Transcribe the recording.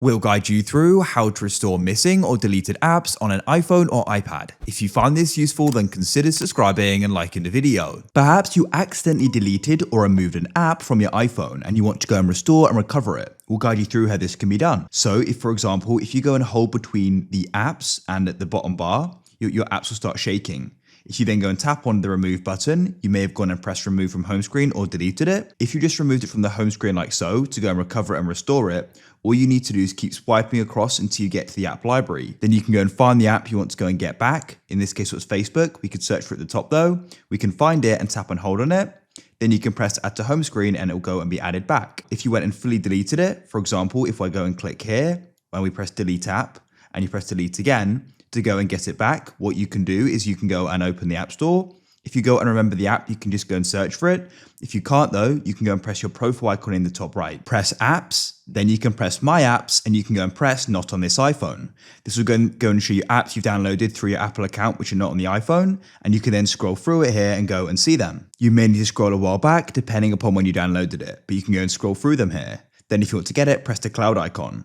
We'll guide you through how to restore missing or deleted apps on an iPhone or iPad. If you find this useful, then consider subscribing and liking the video. Perhaps you accidentally deleted or removed an app from your iPhone and you want to go and restore and recover it. We'll guide you through how this can be done. So if, for example, if you go and hold between the apps and at the bottom bar, your apps will start shaking. If you then go and tap on the remove button, you may have gone and pressed remove from home screen or deleted it. If you just removed it from the home screen like so to go and recover it and restore it, all you need to do is keep swiping across until you get to the app library. Then you can go and find the app you want to go and get back. In this case, it was Facebook. We could search for it at the top though. We can find it and tap and hold on it. Then you can press add to home screen and it will go and be added back. If you went and fully deleted it, for example, if I go and click here, when we press delete app and you press delete again, to go and get it back, what you can do is you can go and open the App Store. If you go and remember the app, you can just go and search for it. If you can't though, you can go and press your profile icon in the top right. Press apps, then you can press my apps and you can go and press not on this iPhone. This will go and show you apps you've downloaded through your Apple account which are not on the iPhone, and you can then scroll through it here and go and see them. You may need to scroll a while back depending upon when you downloaded it, but you can go and scroll through them here. Then if you want to get it, press the cloud icon.